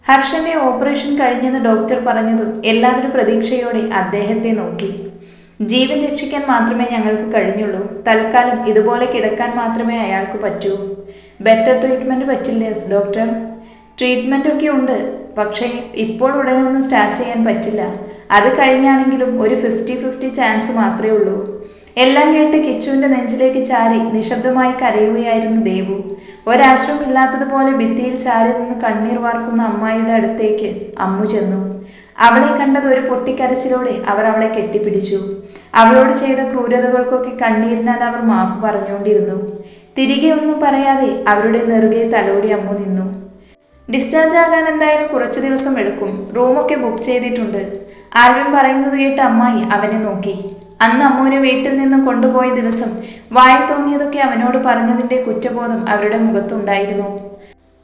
ഹർഷന്റെ operation കഴിഞ്ഞെന്ന് doctor പറഞ്ഞതും എല്ലാവരും പ്രതീക്ഷയോടെ അദ്ദേഹത്തെ നോക്കി. ജീവൻ രക്ഷിക്കാൻ മാത്രമേ ഞങ്ങൾക്ക് കഴിഞ്ഞുള്ളൂ. തൽക്കാലം ഇതുപോലെ കിടക്കാൻ മാത്രമേ അയാൾക്ക് പറ്റൂ. ബെറ്റർ ട്രീറ്റ്മെന്റ് പറ്റില്ലേ ഡോക്ടർ? ട്രീറ്റ്മെന്റ് ഒക്കെ ഉണ്ട്, പക്ഷേ ഇപ്പോൾ ഉടനെ ഒന്നും സ്റ്റാർട്ട് ചെയ്യാൻ പറ്റില്ല. അത് കഴിഞ്ഞാണെങ്കിലും ഒരു 50-50 ചാൻസ് മാത്രമേ ഉള്ളൂ. എല്ലാം കേട്ട് കിച്ചുവിന്റെ നെഞ്ചിലേക്ക് ചാരി നിശബ്ദമായി കരയുകയായിരുന്നു ദേവു. ഒരാശ്രമില്ലാത്തതുപോലെ ഭിത്തിയിൽ ചാരി നിന്ന് കണ്ണീർ വാർക്കുന്ന അമ്മായിയുടെ അടുത്തേക്ക് അമ്മു ചെന്നു. അവളെ കണ്ടത് ഒരു പൊട്ടിക്കരച്ചിലോടെ അവർ അവളെ കെട്ടിപ്പിടിച്ചു. അവളോട് ചെയ്ത ക്രൂരതകൾക്കൊക്കെ കണ്ണീരിനാൽ അവർ മാപ്പ് പറഞ്ഞുകൊണ്ടിരുന്നു. തിരികെ ഒന്നും പറയാതെ അവരുടെ നെറുകെ തലോടി അമ്മു നിന്നു. ഡിസ്ചാർജ് ആകാൻ എന്തായാലും കുറച്ച് ദിവസം എടുക്കും. റൂമൊക്കെ ബുക്ക് ചെയ്തിട്ടുണ്ട്. ആൽവിൻ പറയുന്നത് കേട്ട് അമ്മായി അവനെ നോക്കി. അന്ന് അമ്മുവിനെ വീട്ടിൽ നിന്ന് കൊണ്ടുപോയ ദിവസം വായിൽ തോന്നിയതൊക്കെ അവനോട് പറഞ്ഞതിന്റെ കുറ്റബോധം അവരുടെ മുഖത്തുണ്ടായിരുന്നു.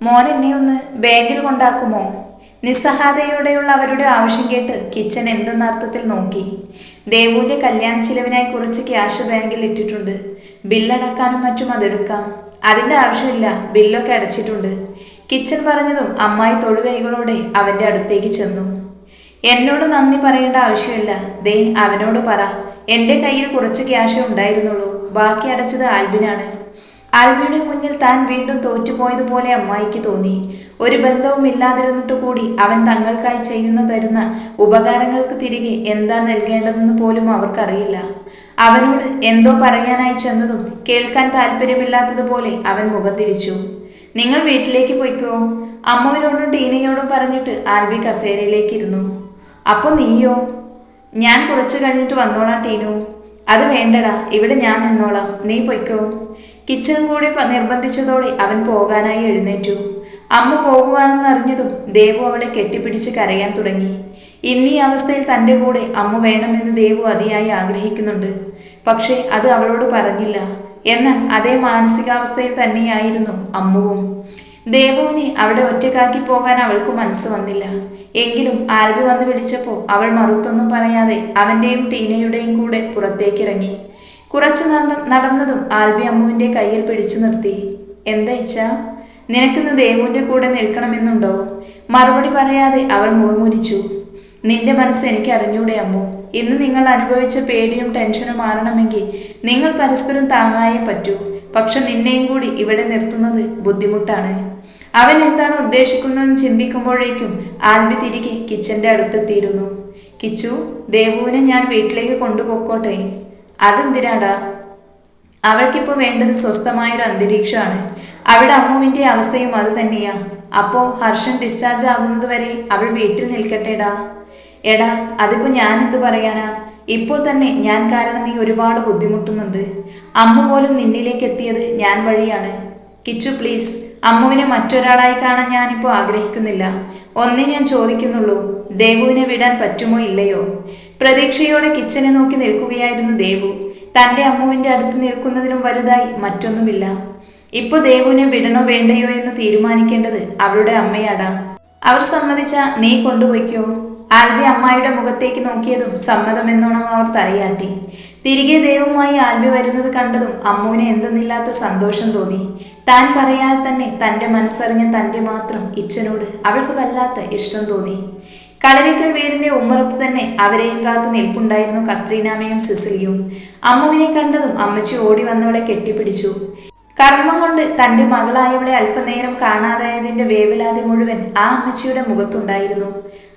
മോൻ എന്നെ ഒന്ന് ബാങ്കിൽ കൊണ്ടാക്കുമോ? നിസ്സഹായതയോടെയുള്ള അവരുടെ ആവശ്യം കേട്ട് കിച്ചൻ എന്തെന്ന അർത്ഥത്തിൽ നോക്കി. ദേവുവിന്റെ കല്യാണ ചിലവിനായി കുറച്ച് ക്യാഷ് ബാങ്കിൽ ഇട്ടിട്ടുണ്ട്. ബില്ലടക്കാനും മറ്റും അതെടുക്കാം. അതിന്റെ ആവശ്യമില്ല, ബില്ലൊക്കെ അടച്ചിട്ടുണ്ട്. കിച്ചൻ പറഞ്ഞതും അമ്മായി തൊഴുകൈകളോടെ അവന്റെ അടുത്തേക്ക് ചെന്നു. എന്നോട് നന്ദി പറയേണ്ട ആവശ്യമില്ല. ദേ അവനോട് പറ, എൻ്റെ കയ്യിൽ കുറച്ച് ക്യാഷേ ഉണ്ടായിരുന്നുള്ളൂ. ബാക്കി അടച്ചത് ആൽബിനാണ്. ആൽബിയുടെ മുന്നിൽ താൻ വീണ്ടും തോറ്റുപോയതുപോലെ അമ്മായിക്ക് തോന്നി. ഒരു ബന്ധവും ഇല്ലാതിരുന്നിട്ട് കൂടി അവൻ തങ്ങൾക്കായി തരുന്ന ഉപകാരങ്ങൾക്ക് തിരികെ എന്താണ് നൽകേണ്ടതെന്ന് പോലും അവർക്കറിയില്ല. അവനോട് എന്തോ പറയാനായി ചെന്നതും കേൾക്കാൻ താല്പര്യമില്ലാത്തതുപോലെ അവൻ മുഖം തിരിച്ചു. നിങ്ങൾ വീട്ടിലേക്ക് പോയിക്കോ, അമ്മുവിനോടും ടീനയോടും പറഞ്ഞിട്ട് ആൽബി കസേരയിലേക്ക് ഇരുന്നു. അപ്പോൾ നീയോ? ഞാൻ കുറച്ച് കഴിഞ്ഞിട്ട് വന്നോളാം ടീനു. അത് വേണ്ടടാ, ഇവിടെ ഞാൻ നിന്നോളാം, നീ പൊയ്ക്കോ. കിച്ചനും കൂടി നിർബന്ധിച്ചതോടെ അവൻ പോകാനായി എഴുന്നേറ്റു. അമ്മ പോകുവാനെന്ന് അറിഞ്ഞതും ദേവു അവളെ കെട്ടിപ്പിടിച്ച് കരയാൻ തുടങ്ങി. ഇന്നീ അവസ്ഥയിൽ തൻ്റെ കൂടെ അമ്മ വേണമെന്ന് ദേവു അതിയായി ആഗ്രഹിക്കുന്നുണ്ട്. പക്ഷേ അത് അവളോട് പറഞ്ഞില്ല. എന്നാൽ അതേ മാനസികാവസ്ഥയിൽ തന്നെയായിരുന്നു അമ്മുവും. ദേവുവിനെ അവിടെ ഒറ്റക്കാക്കി പോകാൻ അവൾക്ക് മനസ്സ് വന്നില്ല. എങ്കിലും ആൽബി വന്ന് വിളിച്ചപ്പോൾ അവൾ മറുത്തൊന്നും പറയാതെ അവൻ്റെയും ടീനയുടെയും കൂടെ പുറത്തേക്കിറങ്ങി. കുറച്ച് നടന്നതും ആൽബി അമ്മുവിൻ്റെ കയ്യിൽ പിടിച്ചു നിർത്തി. എന്താ ഇച്ചാ, നിനക്കിന്ന് ദേവുവിൻ്റെ കൂടെ നിൽക്കണമെന്നുണ്ടോ? മറുപടി പറയാതെ അവൾ മുഖംകുനിച്ചു. നിന്റെ മനസ്സ് എനിക്ക് അറിഞ്ഞൂടെ അമ്മു. ഇന്ന് നിങ്ങൾ അനുഭവിച്ച പേടിയും ടെൻഷനും മാറണമെങ്കിൽ നിങ്ങൾ പരസ്പരം താങ്ങായേ പറ്റൂ. പക്ഷെ നിന്നെയും കൂടി ഇവിടെ നിർത്തുന്നത് ബുദ്ധിമുട്ടാണ്. അവൻ എന്താണ് ഉദ്ദേശിക്കുന്നതെന്ന് ചിന്തിക്കുമ്പോഴേക്കും ആൽബി തിരികെ കിച്ചന്റെ അടുത്തെത്തിയിരുന്നു. കിച്ചു, ദേവുവിനെ ഞാൻ വീട്ടിലേക്ക് കൊണ്ടുപോയിക്കോട്ടെ? അതെന്തിനാടാ? അവൾക്കിപ്പോൾ വേണ്ടത് സ്വസ്ഥമായൊരു അന്തരീക്ഷമാണ്. അവിടെ അമ്മുവിൻ്റെ അവസ്ഥയും അത് തന്നെയാ. അപ്പോൾ ഹർഷൻ ഡിസ്ചാർജ് ആകുന്നത് വരെ അവൾ വീട്ടിൽ നിൽക്കട്ടെടാ. എടാ, അതിപ്പോൾ ഞാൻ എന്ത് പറയാനാ? ഇപ്പോൾ തന്നെ ഞാൻ കാരണം നീ ഒരുപാട് ബുദ്ധിമുട്ടുന്നുണ്ട്. അമ്മ പോലും നിന്നിലേക്ക് എത്തിയത് ഞാൻ വഴിയാണ്. കിച്ചു പ്ലീസ്, അമ്മുവിനെ മറ്റൊരാളായി കാണാൻ ഞാനിപ്പോൾ ആഗ്രഹിക്കുന്നില്ല. ഒന്നേ ഞാൻ ചോദിക്കുന്നുള്ളൂ, ദേവുവിനെ വിടാൻ പറ്റുമോ ഇല്ലയോ? പ്രതീക്ഷയോടെ കിച്ചനെ നോക്കി നിൽക്കുകയായിരുന്നു ദേവു. തൻ്റെ അമ്മുവിൻ്റെ അടുത്ത് നിൽക്കുന്നതിനും വലുതായി മറ്റൊന്നുമില്ല. ഇപ്പോൾ ദേവുവിനെ വിടണോ വേണ്ടയോ എന്ന് തീരുമാനിക്കേണ്ടത് അവളുടെ അമ്മയാടാ. അവർ സമ്മതിച്ച നീ കൊണ്ടുപോയിക്കോ. ആൽബി അമ്മായിയുടെ മുഖത്തേക്ക് നോക്കിയതും സമ്മതമെന്നോണം അവർ തലയാട്ടി. തിരികെ ദേവുമായി ആൽബി വരുന്നത് കണ്ടതും അമ്മുവിന് എന്തെന്നില്ലാത്ത സന്തോഷം തോന്നി. താൻ പറയാതെ തന്നെ തൻ്റെ മനസ്സറിഞ്ഞ തൻ്റെ മാത്രം ഇച്ഛനോട് അവൾക്ക് വല്ലാത്ത ഇഷ്ടം തോന്നി. കളരിക്കൽ വീടിന്റെ ഉമ്മറത്ത് തന്നെ അവരെയും കാത്ത് നിൽപ്പുണ്ടായിരുന്നു കത്രീനാമയും സിസിലിയും. അമ്മുവിനെ കണ്ടതും അമ്മച്ചി ഓടി വന്നവളെ കെട്ടിപ്പിടിച്ചു. കർമ്മം കൊണ്ട് തൻ്റെ മകളായവളെ അല്പനേരം കാണാതായതിൻ്റെ വേവലാതി മുഴുവൻ ആ അമ്മച്ചിയുടെ മുഖത്തുണ്ടായിരുന്നു.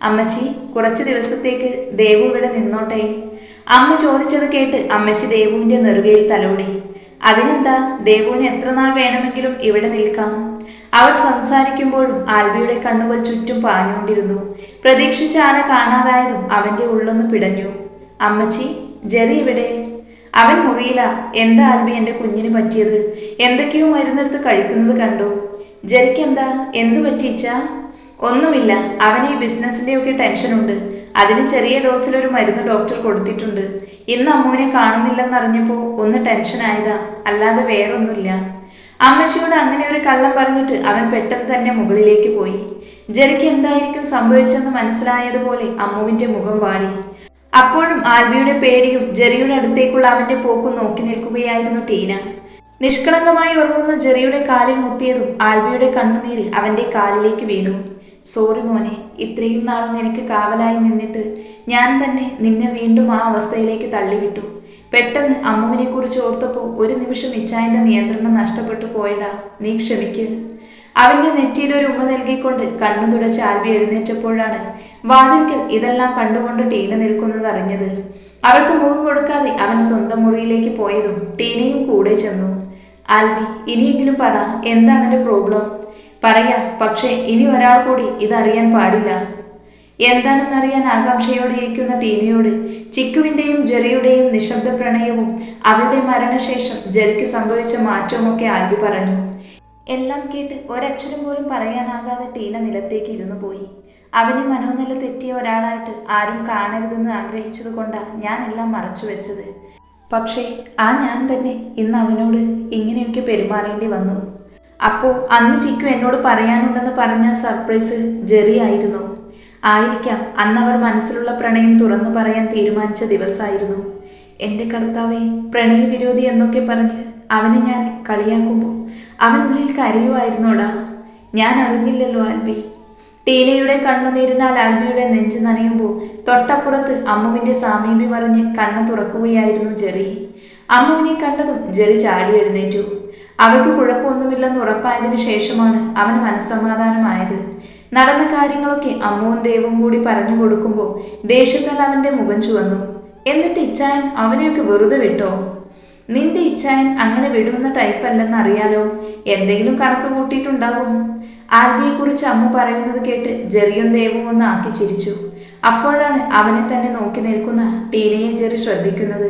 അമ്മച്ചി, കുറച്ച് ദിവസത്തേക്ക് ദേവു ഇവിടെ നിന്നോട്ടെ? അമ്മ ചോദിച്ചത് കേട്ട് അമ്മച്ചി ദേവുവിൻ്റെ നെറുകയിൽ തലോടി. അതിനെന്താ, ദേവുവിന് എത്ര നാൾ വേണമെങ്കിലും ഇവിടെ നിൽക്കാം. അവർ സംസാരിക്കുമ്പോഴും ആൽബിയുടെ കണ്ണുകൾ ചുറ്റും പാഞ്ഞുകൊണ്ടിരുന്നു. പ്രതീക്ഷിച്ച ആളെ കാണാതായതും അവൻ്റെ ഉള്ളൊന്ന് പിടഞ്ഞു. അമ്മച്ചി, ജെറി ഇവിടെ? അവൻ മുറിയില്ല. എന്താ ആൽബി എൻ്റെ കുഞ്ഞിന് പറ്റിയത്? എന്തൊക്കെയോ മരുന്നെടുത്ത് കഴിക്കുന്നത് കണ്ടു. ജെറിക്ക് എന്താ? എന്തു പറ്റിയിച്ചാ? ഒന്നുമില്ല, അവന് ഈ ബിസിനസ്സിൻ്റെ ഒക്കെ ടെൻഷനുണ്ട്. അതിന് ചെറിയ ഡോസിലൊരു മരുന്ന് ഡോക്ടർ കൊടുത്തിട്ടുണ്ട്. ഇന്ന് അമ്മുവിനെ കാണുന്നില്ലെന്നറിഞ്ഞപ്പോൾ ഒന്ന് ടെൻഷനായതാ, അല്ലാതെ വേറൊന്നുമില്ല. അമ്മച്ചിയോട് അങ്ങനെ ഒരു കള്ളം പറഞ്ഞിട്ട് അവൻ പെട്ടെന്ന് തന്നെ മുകളിലേക്ക് പോയി. ജെറിക്ക് എന്തായിരിക്കും സംഭവിച്ചെന്ന് മനസ്സിലായതുപോലെ അമ്മുവിൻ്റെ മുഖം വാടി. അപ്പോഴും ആൽബിയുടെ പേടിയും ജെറിയുടെ അടുത്തേക്കുള്ള അവൻ്റെ പോക്കും നോക്കി നിൽക്കുകയായിരുന്നു ടീന. നിഷ്കളങ്കമായി ഉറങ്ങുന്ന ജെറിയുടെ കാലിൽ മുത്തിയതും ആൽബിയുടെ കണ്ണുനീരിൽ അവൻ്റെ കാലിലേക്ക് വീണു. സോറി മോനെ, ഇത്രയും നാളും നിനക്ക് കാവലായി നിന്നിട്ട് ഞാൻ തന്നെ നിന്നെ വീണ്ടും ആ അവസ്ഥയിലേക്ക് തള്ളിവിട്ടു. പെട്ടെന്ന് അമ്മുവിനെ കുറിച്ച് ഓർത്തപ്പോൾ ഒരു നിമിഷം ഇച്ചായന്റെ നിയന്ത്രണം നഷ്ടപ്പെട്ടു പോയടാ. നീ ക്ഷമിക്ക്. അവന്റെ നെറ്റിയിൽ ഒരു ഉമ്മ നൽകിക്കൊണ്ട് കണ്ണു തുടച്ച് ആൽബി എഴുന്നേറ്റപ്പോഴാണ് വാതിൽക്കൽ ഇതെല്ലാം കണ്ടുകൊണ്ട് ടീന നിൽക്കുന്നത് അറിഞ്ഞത്. അവൾക്ക് മുഖം കൊടുക്കാതെ അവൻ സ്വന്തം മുറിയിലേക്ക് പോയതും ടീനയും കൂടെ ചെന്നു. ആൽബി, ഇനിയെങ്കിലും പറ, എന്താ അവന്റെ പ്രോബ്ലം? പറയാം, പക്ഷേ ഇനി ഒരാൾ കൂടി ഇതറിയാൻ പാടില്ല. എന്താണെന്നറിയാൻ ആകാംക്ഷയോടെ ഇരിക്കുന്ന ടീനയോട് ചിക്കുവിന്റെയും ജെറിയുടെയും നിശബ്ദ പ്രണയവും അവരുടെ മരണശേഷം ജെറിക്ക് സംഭവിച്ച മാറ്റവുമൊക്കെ ആൽബി പറഞ്ഞു. എല്ലാം കേട്ട് ഒരക്ഷരം പോലും പറയാനാകാതെ ടീന നിലത്തേക്ക് ഇരുന്നു പോയി. അവന് മനോനില തെറ്റിയ ഒരാളായിട്ട് ആരും കാണരുതെന്ന് ആഗ്രഹിച്ചത് കൊണ്ടാണ് ഞാൻ എല്ലാം മറച്ചു വെച്ചത്. പക്ഷേ ആ ഞാൻ തന്നെ ഇന്ന് അവനോട് ഇങ്ങനെയൊക്കെ പെരുമാറേണ്ടി വന്നു. അപ്പോൾ അന്ന് ചിക്കു എന്നോട് പറയാനുണ്ടെന്ന് പറഞ്ഞ സർപ്രൈസ് ജെറി ആയിരുന്നു. ആയിരിക്കാം അന്നവർ മനസ്സിലുള്ള പ്രണയം തുറന്നു പറയാൻ തീരുമാനിച്ച ദിവസമായിരുന്നു. എൻ്റെ കർത്താവേ, പ്രണയവിരോധി എന്നൊക്കെ പറഞ്ഞ് അവനെ ഞാൻ കളിയാക്കുമ്പോൾ അവനുള്ളിൽ കരയുമായിരുന്നോടാ. ഞാൻ അറിഞ്ഞില്ലല്ലോ ആൽബി. ടീനയുടെ കണ്ണുനീരിനാൽ ആൽബിയുടെ നെഞ്ചു നനയുമ്പോൾ തൊട്ടപ്പുറത്ത് അമ്മുവിൻ്റെ സാമീപ്യം അറിഞ്ഞ് കണ്ണ് തുറക്കുകയായിരുന്നു ജെറി. അമ്മുവിനെ കണ്ടതും ജെറി ചാടി എഴുന്നേറ്റു. അവൾക്ക് കുഴപ്പമൊന്നുമില്ലെന്ന് ഉറപ്പായതിനു ശേഷമാണ് അവന് മനസ്സമാധാനമായത്. നടന്ന കാര്യങ്ങളൊക്കെ അമ്മുവും ദേവും കൂടി പറഞ്ഞു കൊടുക്കുമ്പോൾ ദേഷ്യത്താൽ അവൻ്റെ മുഖം ചുവന്നു. എന്നിട്ട് ഇച്ചായൻ അവനെയൊക്കെ വെറുതെ വിട്ടോ? നിന്റെ ഇച്ചായൻ അങ്ങനെ വിടുന്ന ടൈപ്പല്ലെന്ന് അറിയാലോ. എന്തെങ്കിലും കണക്ക് കൂട്ടിയിട്ടുണ്ടാവും. ആൽബിയെക്കുറിച്ച് അമ്മു പറയുന്നത് കേട്ട് ജെറിയും ദേവും ഒന്ന് ആക്കി ചിരിച്ചു. അപ്പോഴാണ് അവനെ തന്നെ നോക്കി നിൽക്കുന്ന ടീനയെ ജെറി ശ്രദ്ധിക്കുന്നത്.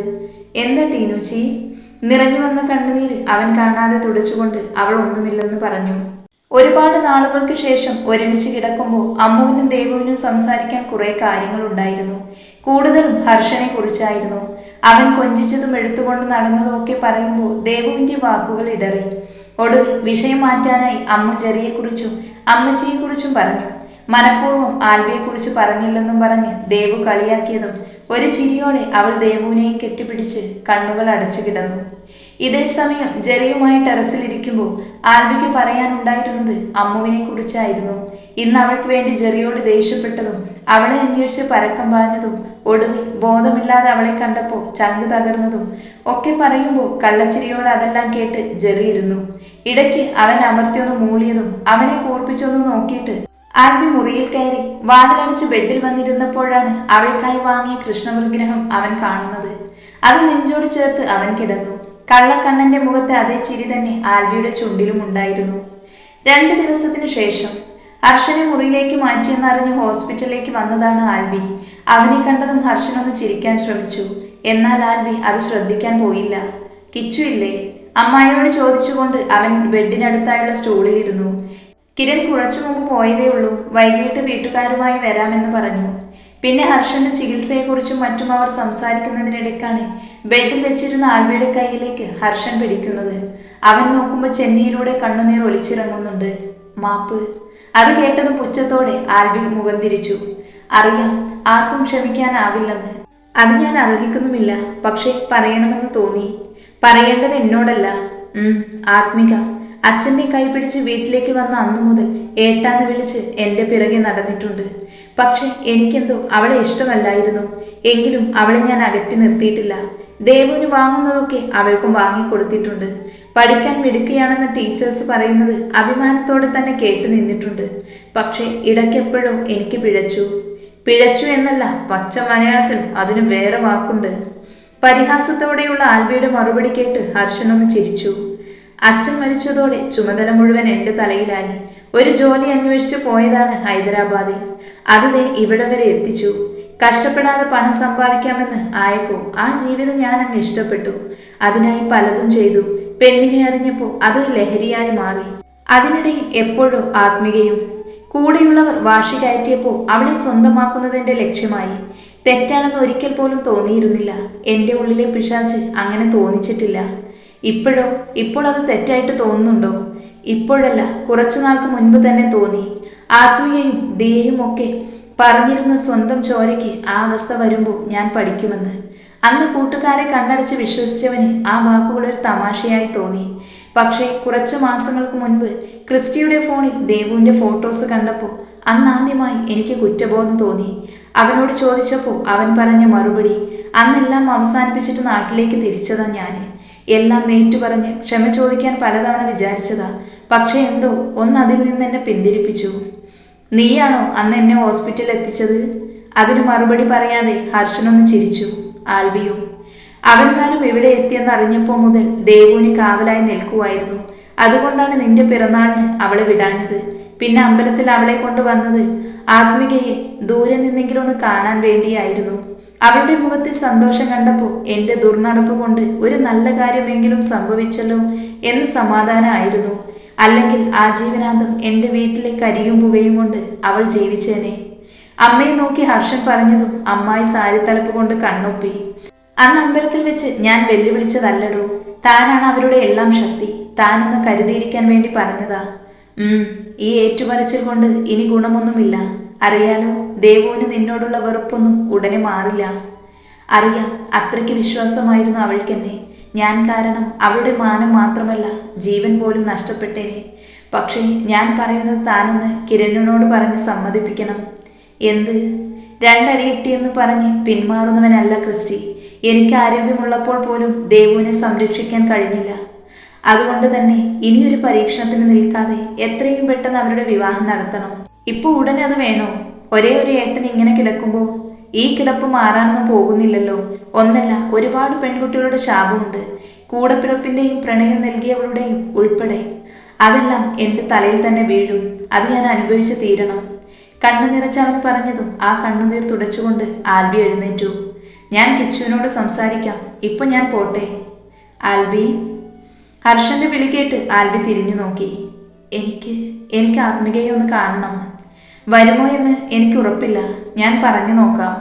എന്താ ടീനുച്ചി? നിറഞ്ഞു വന്ന കണ്ണുനീര് അവൻ കാണാതെ തുടച്ചുകൊണ്ട് അവൾ ഒന്നുമില്ലെന്ന് പറഞ്ഞു. ഒരുപാട് നാളുകൾക്ക് ശേഷം ഒരുമിച്ച് കിടക്കുമ്പോൾ അമ്മുവിനും ദേവുവിനും സംസാരിക്കാൻ കുറെ കാര്യങ്ങളുണ്ടായിരുന്നു. കൂടുതലും ഹർഷനെ കുറിച്ചായിരുന്നു. അവൻ കൊഞ്ചിച്ചതും എടുത്തുകൊണ്ട് നടന്നതും ഒക്കെ പറയുമ്പോൾ ദേവുവിൻ്റെ വാക്കുകൾ ഇടറി. ഒടുവിൽ വിഷയം മാറ്റാനായി അമ്മു ജെറിയെക്കുറിച്ചും അമ്മച്ചിയെക്കുറിച്ചും പറഞ്ഞു. മനഃപൂർവ്വം ആൽബിയെക്കുറിച്ച് പറഞ്ഞില്ലെന്നും പറഞ്ഞ് ദേവു കളിയാക്കിയതും ഒരു ചിരിയോടെ അവൾ ദേവുവിനെയും കെട്ടിപ്പിടിച്ച് കണ്ണുകൾ അടച്ചു കിടന്നു. ഇതേ സമയം ജെറിയുമായി ടെറസിലിരിക്കുമ്പോൾ ആൽബിക്ക് പറയാനുണ്ടായിരുന്നത് അമ്മുവിനെ കുറിച്ചായിരുന്നു. ഇന്ന് അവൾക്ക് വേണ്ടി ജെറിയോട് ദേഷ്യപ്പെട്ടതും അവളെ അന്വേഷിച്ച് പരക്കം പാഞ്ഞതും ഒടുവിൽ ബോധമില്ലാതെ അവളെ കണ്ടപ്പോൾ ചങ്ക് തകർന്നതും ഒക്കെ പറയുമ്പോൾ കള്ളച്ചിരിയോട് അതെല്ലാം കേട്ട് ജെറി ഇരുന്നു. ഇടയ്ക്ക് അവൻ അമർത്തിയൊന്ന് മൂളിയതും അവനെ കൂർപ്പിച്ചൊന്ന് നോക്കിയിട്ട് ആൽബി മുറിയിൽ കയറി വാതിലടിച്ച് ബെഡിൽ വന്നിരുന്നപ്പോഴാണ് അവൾക്കായി വാങ്ങിയ കൃഷ്ണവിഗ്രഹം അവൻ കാണുന്നത്. അത് നെഞ്ചോട് ചേർത്ത് അവൻ കിടന്നു. കള്ളക്കണ്ണന്റെ മുഖത്തെ അതേ ചിരി തന്നെ ആൽബിയുടെ ചുണ്ടിലും ഉണ്ടായിരുന്നു. 2 ദിവസത്തിനു ശേഷം ഹർഷനെ മുറിയിലേക്ക് മാറ്റിയെന്നറിഞ്ഞ് ഹോസ്പിറ്റലിലേക്ക് വന്നതാണ് ആൽബി. അവനെ കണ്ടതും ഹർഷനൊന്ന് ചിരിക്കാൻ ശ്രമിച്ചു. എന്നാൽ ആൽബി അത് ശ്രദ്ധിക്കാൻ പോയില്ല. കിച്ചു ഇല്ലേ? അമ്മായിയോട് ചോദിച്ചുകൊണ്ട് അവൻ ബെഡിനടുത്തായുള്ള സ്റ്റൂളിലിരുന്നു. കിരൺ കുറച്ചു മുമ്പ് പോയതേ ഉള്ളൂ, വൈകിട്ട് വീട്ടുകാരുമായി വരാമെന്ന് പറഞ്ഞു. പിന്നെ ഹർഷന്റെ ചികിത്സയെക്കുറിച്ചും മറ്റും അവർ സംസാരിക്കുന്നതിനിടയ്ക്കാണ് ബെഡിൽ വെച്ചിരുന്ന ആൽബിയുടെ കയ്യിലേക്ക് ഹർഷൻ പിടിക്കുന്നത്. അവൻ നോക്കുമ്പോൾ ചെന്നിയിലൂടെ കണ്ണുനീർ ഒലിച്ചിറങ്ങുന്നുണ്ട്. മാപ്പ്. അത് കേട്ടതും പുച്ഛത്തോടെ ആൽബി മുഖം തിരിച്ചു. അറിയാം, ആർക്കും ക്ഷമിക്കാനാവില്ലെന്ന്. അത് ഞാൻ അർഹിക്കുന്നുമില്ല. പക്ഷേ പറയണമെന്ന് തോന്നി. പറയേണ്ടത് എന്നോടല്ല, ആത്മിക. അച്ഛൻ്റെ കൈ പിടിച്ച് വീട്ടിലേക്ക് വന്ന അന്നു മുതൽ ഏട്ടാന്ന് വിളിച്ച് എൻ്റെ പിറകെ നടന്നിട്ടുണ്ട്. പക്ഷെ എനിക്കെന്തോ അവളെ ഇഷ്ടമല്ലായിരുന്നു. എങ്കിലും അവളെ ഞാൻ അകറ്റി നിർത്തിയിട്ടില്ല. ദേവുവിന് വാങ്ങുന്നതൊക്കെ അവൾക്കും വാങ്ങിക്കൊടുത്തിട്ടുണ്ട്. പഠിക്കാൻ മിടുക്കുകയാണെന്ന് ടീച്ചേഴ്സ് പറയുന്നത് അഭിമാനത്തോടെ തന്നെ കേട്ടു നിന്നിട്ടുണ്ട്. പക്ഷെ ഇടയ്ക്കെപ്പോഴോ എനിക്ക് പിഴച്ചു എന്നല്ല, പച്ച മലയാളത്തിലും അതിന് വേറെ വാക്കുണ്ട്. പരിഹാസത്തോടെയുള്ള ആൽബിയുടെ മറുപടി കേട്ട് ഹർഷനൊന്ന് ചിരിച്ചു. അച്ഛൻ മരിച്ചതോടെ ചുമതല മുഴുവൻ എൻ്റെ തലയിലായി. ഒരു ജോലി അന്വേഷിച്ച് പോയതാണ് ഹൈദരാബാദിൽ. അത് ഇവിടെ വരെ എത്തിച്ചു. കഷ്ടപ്പെടാതെ പണം സമ്പാദിക്കാമെന്ന് ആയപ്പോൾ ആ ജീവിതം ഞാൻ അങ്ങ് ഇഷ്ടപ്പെട്ടു. അതിനായി പലതും ചെയ്തു. പെണ്ണിനെ അറിഞ്ഞപ്പോൾ അതൊരു ലഹരിയായി മാറി. അതിനിടയിൽ എപ്പോഴോ ആത്മികയും. കൂടെയുള്ളവർ വാശി കയറ്റിയപ്പോൾ അവളെ സ്വന്തമാക്കുന്നത് എൻ്റെ ലക്ഷ്യമായി. തെറ്റാണെന്ന് ഒരിക്കൽ പോലും തോന്നിയിരുന്നില്ല. എൻ്റെ ഉള്ളിലെ പിശാച് അങ്ങനെ തോന്നിച്ചിട്ടില്ല. ഇപ്പോൾ അത് തെറ്റായിട്ട് തോന്നുന്നുണ്ടോ? ഇപ്പോഴല്ല, കുറച്ചു നാൾക്ക് മുൻപ് തന്നെ തോന്നി. ആത്മീയയും ദിയയും ഒക്കെ പറഞ്ഞിരുന്ന സ്വന്തം ചോരയ്ക്ക് ആ അവസ്ഥ വരുമ്പോൾ ഞാൻ പഠിക്കുമെന്ന്. അന്ന് കൂട്ടുകാരെ കണ്ണടച്ച് വിശ്വസിച്ചവന് ആ വാക്കുകൾ ഒരു തമാശയായി തോന്നി. പക്ഷേ കുറച്ചു മാസങ്ങൾക്ക് മുൻപ് ക്രിസ്റ്റിയുടെ ഫോണിൽ ദേവുവിൻ്റെ ഫോട്ടോസ് കണ്ടപ്പോൾ അന്നാദ്യമായി എനിക്ക് കുറ്റബോധം തോന്നി. അവനോട് ചോദിച്ചപ്പോൾ അവൻ പറഞ്ഞ മറുപടി, അന്നെല്ലാം അവസാനിപ്പിച്ചിട്ട് നാട്ടിലേക്ക് തിരിച്ചതാ ഞാൻ. എല്ലാം ഏറ്റുപറഞ്ഞ് ക്ഷമ ചോദിക്കാൻ പലതവണ വിചാരിച്ചതാ. പക്ഷെ എന്തോ അതിൽ നിന്ന് എന്നെ പിന്തിരിപ്പിച്ചു. നീയാണോ അന്ന് എന്നെ ഹോസ്പിറ്റലിൽ എത്തിച്ചത്? അതിന് മറുപടി പറയാതെ ഹർഷനൊന്ന് ചിരിച്ചു. ആൽബിയും. അവന്മാരും എവിടെ എത്തിയെന്ന് അറിഞ്ഞപ്പോൾ മുതൽ ദേവുവിന് കാവലായി നിൽക്കുമായിരുന്നു. അതുകൊണ്ടാണ് നിന്റെ പിറന്നാളിന് അവളെ വിടാഞ്ഞത്. പിന്നെ അമ്പലത്തിൽ അവളെ കൊണ്ടുവന്നത് ആത്മികയെ ദൂരെ നിന്നെങ്കിലും ഒന്ന് കാണാൻ വേണ്ടിയായിരുന്നു. അവളുടെ മുഖത്തെ സന്തോഷം കണ്ടപ്പോൾ എൻ്റെ ദുർനടപ്പ് കൊണ്ട് ഒരു നല്ല കാര്യമെങ്കിലും സംഭവിച്ചല്ലോ എന്ന് സമാധാനമായിരുന്നു. അല്ലെങ്കിൽ ആജീവനാന്തം എൻ്റെ വീട്ടിലെ കരിയും പുകയും കൊണ്ട് അവൾ ജീവിച്ചേനെ. അമ്മയെ നോക്കി ഹർഷൻ പറഞ്ഞതും അമ്മായി സാരിത്തലപ്പ് കൊണ്ട് കണ്ണൊപ്പി. അന്ന് അമ്പലത്തിൽ വെച്ച് ഞാൻ വെല്ലുവിളിച്ചതല്ലടോ. താനാണ് അവരുടെ എല്ലാം ശക്തി. താനൊന്ന് കരുതിയിരിക്കാൻ വേണ്ടി പറഞ്ഞതാ. ഈ ഏറ്റുപറച്ചിൽ കൊണ്ട് ഇനി ഗുണമൊന്നുമില്ല. അറിയാലോ, ദേവുവിന് നിന്നോടുള്ള വെറുപ്പൊന്നും ഉടനെ മാറില്ല. അറിയാം, അത്രയ്ക്ക് വിശ്വാസമായിരുന്നു അവൾക്കെന്നെ. ഞാൻ കാരണം അവളുടെ മാനം മാത്രമല്ല, ജീവൻ പോലും നഷ്ടപ്പെട്ടേനെ. പക്ഷേ ഞാൻ പറയുന്നത് താനൊന്ന് കിരണിനോട് പറഞ്ഞ് സമ്മതിപ്പിക്കണം. എന്ത്? 2 അടി കിട്ടിയെന്ന് പറഞ്ഞ് പിന്മാറുന്നവനല്ല ക്രിസ്റ്റി. എനിക്ക് ആരോഗ്യമുള്ളപ്പോൾ പോലും ദേവുവിനെ സംരക്ഷിക്കാൻ കഴിഞ്ഞില്ല. അതുകൊണ്ട് തന്നെ ഇനിയൊരു പരീക്ഷണത്തിന് നിൽക്കാതെ എത്രയും പെട്ടെന്ന് അവരുടെ വിവാഹം നടത്തണം. ഇപ്പോൾ ഉടനെ അത് വേണോ? ഒരേ ഒരു ഏട്ടൻ ഇങ്ങനെ കിടക്കുമ്പോൾ ഈ കിടപ്പ് മാറാനൊന്നും പോകുന്നില്ലല്ലോ. ഒന്നല്ല, ഒരുപാട് പെൺകുട്ടികളുടെ ശാപമുണ്ട്. കൂടപ്പിറപ്പിൻ്റെയും പ്രണയം നൽകിയവളുടെയും ഉൾപ്പെടെ. അതെല്ലാം എൻ്റെ തലയിൽ തന്നെ വീഴും. അത് ഞാൻ അനുഭവിച്ച് തീരണം. കണ്ണു നിറച്ചവൻ പറഞ്ഞതും ആ കണ്ണുനീർ തുടച്ചുകൊണ്ട് ആൽബി എഴുന്നേറ്റു. ഞാൻ കിച്ചുവിനോട് സംസാരിക്കാം. ഇപ്പൊ ഞാൻ പോട്ടെ. ആൽബി. ഹർഷന്റെ വിളി കേട്ട് ആൽബി തിരിഞ്ഞു നോക്കി. എനിക്ക് ആത്മികയെ ഒന്ന് കാണണം. വരുമോ എന്ന് എനിക്ക് ഉറപ്പില്ല. ഞാൻ പറഞ്ഞു നോക്കാം.